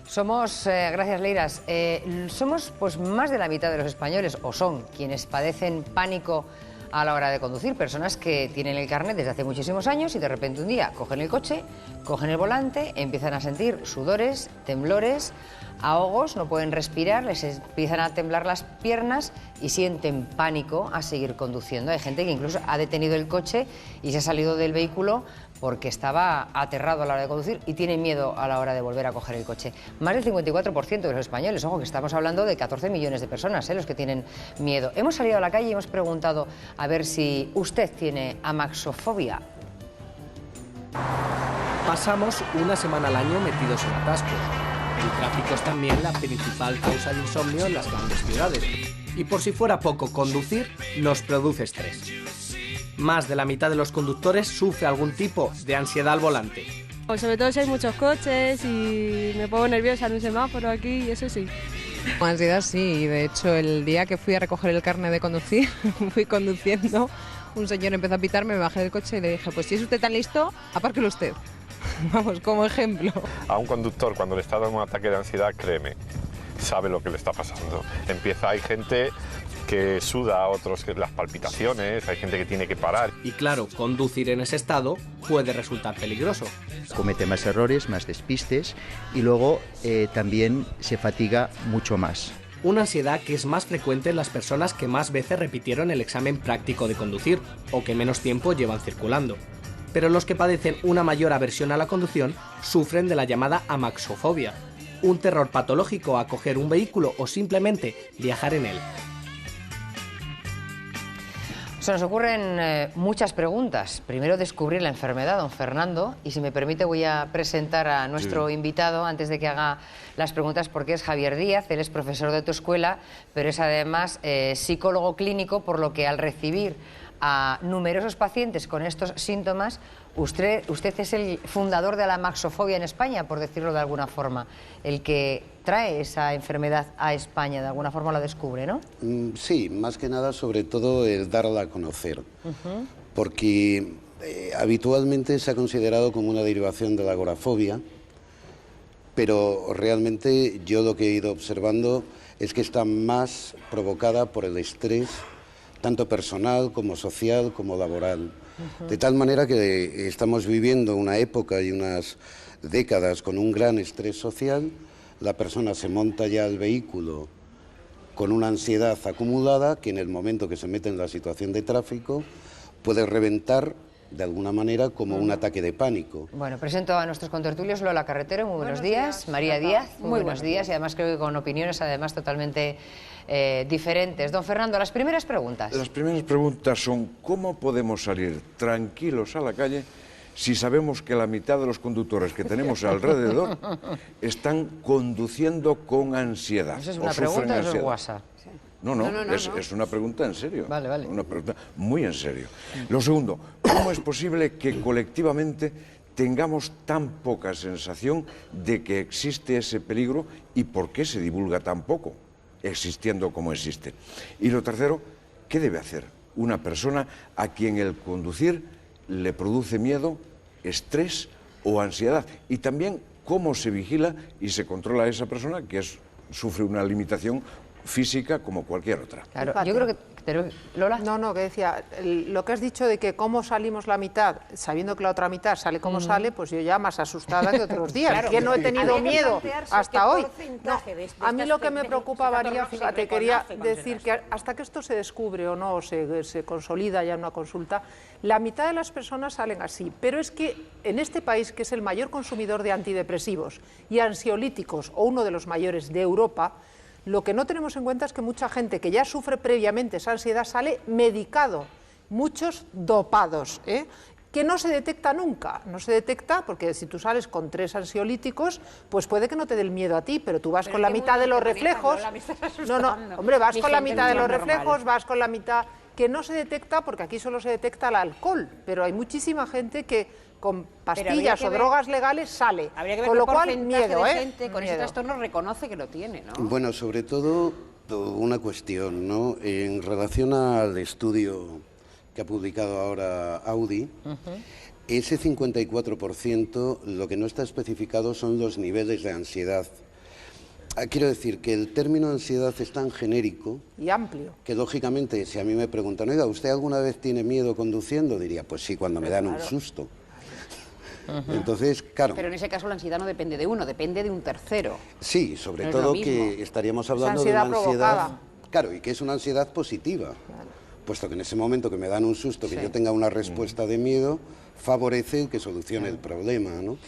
Somos, gracias Leiras, somos pues más de la mitad de los españoles, o son quienes padecen pánico a la hora de conducir, personas que tienen el carnet desde hace muchísimos años y de repente un día cogen el coche, cogen el volante, empiezan a sentir sudores, temblores, ahogos, no pueden respirar, les empiezan a temblar las piernas y sienten pánico a seguir conduciendo. Hay gente que incluso ha detenido el coche y se ha salido del vehículo porque estaba aterrado a la hora de conducir y tiene miedo a la hora de volver a coger el coche. Más del 54% de los españoles, ojo que estamos hablando de 14 millones de personas, los que tienen miedo. Hemos salido a la calle y hemos preguntado a ver si usted tiene amaxofobia. Pasamos una semana al año metidos en atascos. El tráfico es también la principal causa de insomnio en las grandes ciudades. Y por si fuera poco, conducir nos produce estrés. Más de la mitad de los conductores sufre algún tipo de ansiedad al volante. Sobre todo si hay muchos coches y me pongo nerviosa en un semáforo aquí y eso sí. Con ansiedad sí, y de hecho el día que fui a recoger el carnet de conducir, fui conduciendo, un señor empezó a pitarme, me bajé del coche y le dije, pues si es usted tan listo, apárquelo usted. Vamos, como ejemplo. A un conductor cuando le está dando un ataque de ansiedad, créeme, sabe lo que le está pasando. Hay gente que suda, a otros que las palpitaciones, hay gente que tiene que parar. Y claro, conducir en ese estado puede resultar peligroso. Comete más errores, más despistes y luego también se fatiga mucho más. Una ansiedad que es más frecuente en las personas que más veces repitieron el examen práctico de conducir o que menos tiempo llevan circulando. Pero los que padecen una mayor aversión a la conducción sufren de la llamada amaxofobia, un terror patológico a coger un vehículo o simplemente viajar en él. Se nos ocurren muchas preguntas. Primero, descubrir la enfermedad, don Fernando. Y si me permite, voy a presentar a nuestro invitado antes de que haga las preguntas, porque es Javier Díaz. Él es profesor de tu escuela, pero es además psicólogo clínico, por lo que al recibir a numerosos pacientes con estos síntomas, usted es el fundador de la amaxofobia en España, por decirlo de alguna forma, el que trae esa enfermedad a España, de alguna forma la descubre, ¿no? Sí, más que nada, sobre todo el darla a conocer, porque habitualmente se ha considerado como una derivación de la agorafobia, pero realmente yo lo que he ido observando es que está más provocada por el estrés, tanto personal como social como laboral. De tal manera que estamos viviendo una época y unas décadas con un gran estrés social. La persona se monta ya al vehículo con una ansiedad acumulada que en el momento que se mete en la situación de tráfico puede reventar de alguna manera como un ataque de pánico. Bueno, presento a nuestros contertulios. Lola Carretero, muy buenos días. María Díaz, muy buenos días. Y además creo que con opiniones además totalmente diferentes. Don Fernando, las primeras preguntas. Las primeras preguntas son: ¿cómo podemos salir tranquilos a la calle si sabemos que la mitad de los conductores que tenemos alrededor están conduciendo con ansiedad? ¿Esa es una pregunta o es WhatsApp? No, es una pregunta en serio. Vale. Una pregunta muy en serio. Lo segundo, ¿cómo es posible que colectivamente tengamos tan poca sensación de que existe ese peligro y por qué se divulga tan poco, existiendo como existe? Y lo tercero, ¿qué debe hacer una persona a quien el conducir le produce miedo, estrés o ansiedad? Y también, ¿cómo se vigila y se controla a esa persona que sufre una limitación física como cualquier otra? Claro, yo creo que... ¿Lola? No, que decía, lo que has dicho de que cómo salimos la mitad, sabiendo que la otra mitad sale como sale, pues yo ya más asustada que otros días, claro, que no he tenido miedo hasta hoy. No, a mí lo que me preocupa, María, fíjate, quería decir que hasta que esto se descubre o no, se consolida ya en una consulta, la mitad de las personas salen así, pero es que en este país, que es el mayor consumidor de antidepresivos y ansiolíticos, o uno de los mayores de Europa, lo que no tenemos en cuenta es que mucha gente que ya sufre previamente esa ansiedad sale medicado, muchos dopados, que no se detecta nunca. No se detecta porque si tú sales con 3 ansiolíticos, pues puede que no te dé el miedo a ti, pero tú vas con la mitad de los reflejos. Hombre, vas con la mitad de los reflejos, vas con la mitad que no se detecta, porque aquí solo se detecta el alcohol, pero hay muchísima gente que con pastillas o drogas legales sale. Habría que ver con lo cual, miedo, de gente con ese trastorno reconoce que lo tiene, ¿no? Bueno, sobre todo una cuestión, ¿no? En relación al estudio que ha publicado ahora Audi, ese 54%, lo que no está especificado son los niveles de ansiedad Quiero decir que el término ansiedad es tan genérico y amplio que, lógicamente, si a mí me preguntan, oiga, ¿usted alguna vez tiene miedo conduciendo? Diría, pues sí, cuando me dan un susto. Entonces, claro. Pero en ese caso la ansiedad no depende de uno, depende de un tercero. Sí, sobre No es todo lo mismo. que estaríamos hablando de una ansiedad. Claro, y que es una ansiedad positiva. Puesto que en ese momento que me dan un susto, que yo tenga una respuesta de miedo, favorece que solucione el problema, ¿no?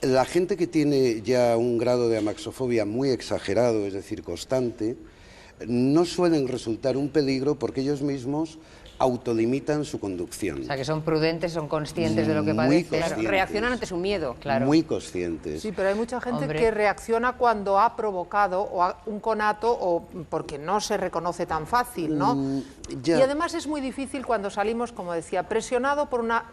La gente que tiene ya un grado de amaxofobia muy exagerado, es decir, constante, no suelen resultar un peligro porque ellos mismos autolimitan su conducción. O sea, que son prudentes, son conscientes de lo que Muy padecen. conscientes. Reaccionan ante su miedo. Claro. Muy conscientes. Sí, pero hay mucha gente Hombre. que reacciona cuando ha provocado un conato o porque no se reconoce tan fácil, ¿no? Ya. Y además es muy difícil cuando salimos, como decía, presionado por una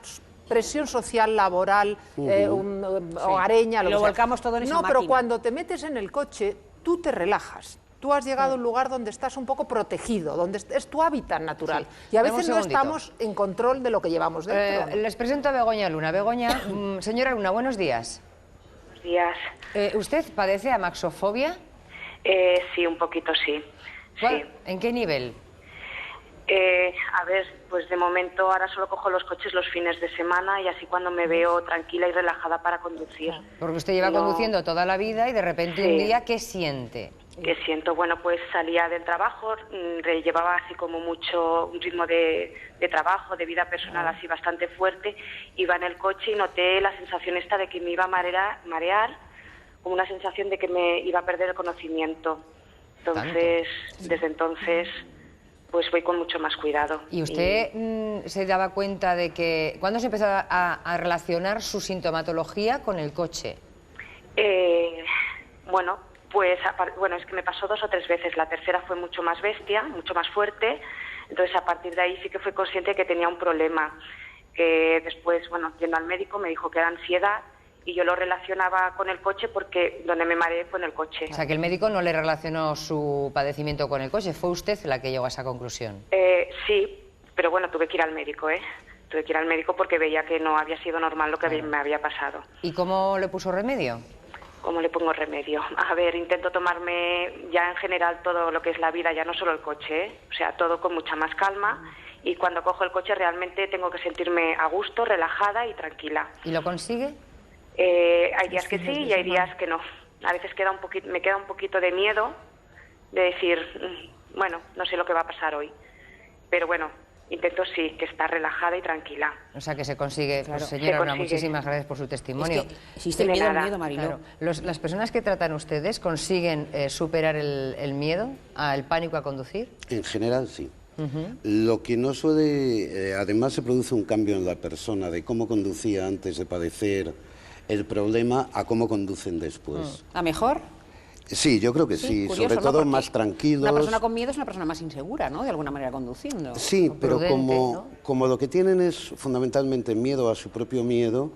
presión social, laboral, hogareña, Y lo volcamos todo en esa No, pero máquina. cuando te metes en el coche, tú te relajas. Tú has llegado a un lugar donde estás un poco protegido, donde es tu hábitat natural. Y a Dame un veces no segundito. estamos en control de lo que llevamos dentro. Les presento a Begoña Luna. Begoña, señora Luna, buenos días. Buenos días. ¿Usted padece amaxofobia? Sí, un poquito sí. ¿Cuál? ¿En qué nivel? A ver, pues de momento ahora solo cojo los coches los fines de semana y así cuando me veo tranquila y relajada para conducir. Porque usted lleva conduciendo toda la vida y de repente un día, ¿qué siente? Que siento, bueno, pues salía del trabajo, llevaba así como mucho un ritmo de trabajo, de vida personal así bastante fuerte, iba en el coche y noté la sensación esta de que me iba a marear, como una sensación de que me iba a perder el conocimiento. Entonces, desde entonces, pues voy con mucho más cuidado. ¿Y usted se daba cuenta de que... ¿Cuándo se empezó a relacionar su sintomatología con el coche? Bueno, pues es que me pasó 2 o 3 veces. La tercera fue mucho más bestia, mucho más fuerte. Entonces, a partir de ahí sí que fui consciente que tenía un problema. Que después, bueno, yendo al médico me dijo que era ansiedad y yo lo relacionaba con el coche porque donde me mareé fue en el coche. O sea, que el médico no le relacionó su padecimiento con el coche. ¿Fue usted la que llegó a esa conclusión? Sí, pero bueno, tuve que ir al médico, Tuve que ir al médico porque veía que no había sido normal lo que me había pasado. ¿Y cómo le puso remedio? ¿Cómo le pongo remedio? A ver, intento tomarme ya en general todo lo que es la vida, ya no solo el coche, O sea, todo con mucha más calma y cuando cojo el coche realmente tengo que sentirme a gusto, relajada y tranquila. ¿Y lo consigue? Hay días que sí y hay días que no. A veces me queda un poquito de miedo de decir, bueno, no sé lo que va a pasar hoy, pero bueno, intento sí, que estar relajada y tranquila. O sea, que se consigue. Claro, Pues, señora se Luna, consigue. muchísimas gracias por su testimonio. Es que existe el miedo, Mariló. Claro. ¿Las personas que tratan ustedes consiguen superar el miedo, el pánico a conducir? En general, sí. Lo que no suele... además se produce un cambio en la persona de cómo conducía antes de padecer el problema a cómo conducen después. ¿A mejor? Sí, yo creo que sí, curioso, sobre ¿no? todo Porque más tranquilos. Una persona con miedo es una persona más insegura, ¿no? De alguna manera conduciendo. Sí, pero prudente, como lo que tienen es fundamentalmente miedo a su propio miedo,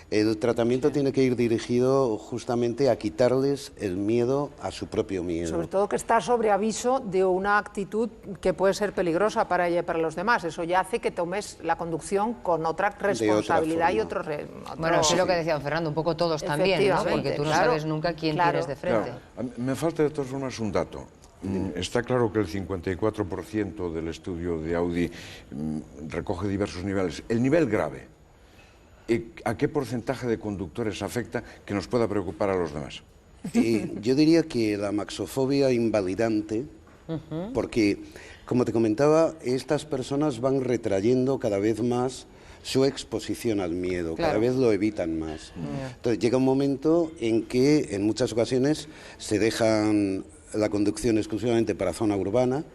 el tratamiento tiene que ir dirigido justamente a quitarles el miedo a su propio miedo. Sobre todo que está sobre aviso de una actitud que puede ser peligrosa para ella y para los demás. Eso ya hace que tomes la conducción con otra responsabilidad y otro... Bueno, sí, lo que decía don Fernando, un poco todos también, ¿no? Porque tú no sabes nunca quién tienes de frente. Claro. Me falta de todas formas un dato. Está claro que el 54% del estudio de Audi recoge diversos niveles. El nivel grave, ¿a qué porcentaje de conductores afecta que nos pueda preocupar a los demás? Yo diría que la amaxofobia invalidante, porque, como te comentaba, estas personas van retrayendo cada vez más su exposición al miedo, cada vez lo evitan más. Entonces llega un momento en que, en muchas ocasiones, se dejan la conducción exclusivamente para zona urbana,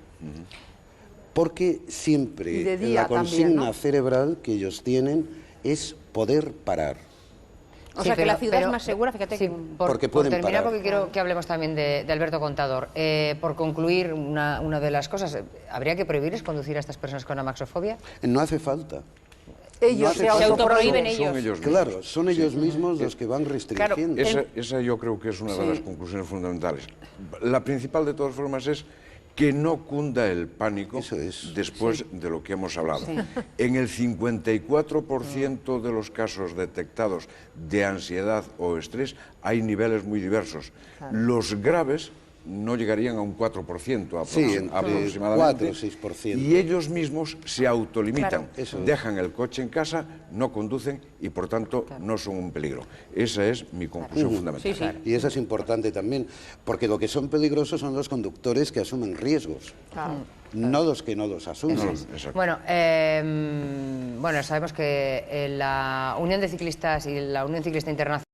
porque siempre la consigna cerebral que ellos tienen es poder parar. O sea, que la ciudad es más segura, fíjate que... Porque por pueden terminar, parar. porque quiero que hablemos también de Alberto Contador. Por concluir, una de las cosas, ¿habría que prohibirles conducir a estas personas con amaxofobia? No hace falta. Ellos se autoprohíben ellos. Claro, son ellos mismos los que van restringiendo. Esa yo creo que es una de las conclusiones fundamentales. La principal, de todas formas, es que no cunda el pánico después de lo que hemos hablado. En el 54% de los casos detectados de ansiedad o estrés hay niveles muy diversos. Los graves no llegarían a un 4% aproximadamente. 4 o 6%. Y ellos mismos se autolimitan, dejan el coche en casa, no conducen y por tanto no son un peligro. Esa es mi conclusión fundamental. Y eso es importante también, porque lo que son peligrosos son los conductores que asumen riesgos. No los que no los asumen. Bueno, sabemos que la Unión de Ciclistas y la Unión Ciclista Internacional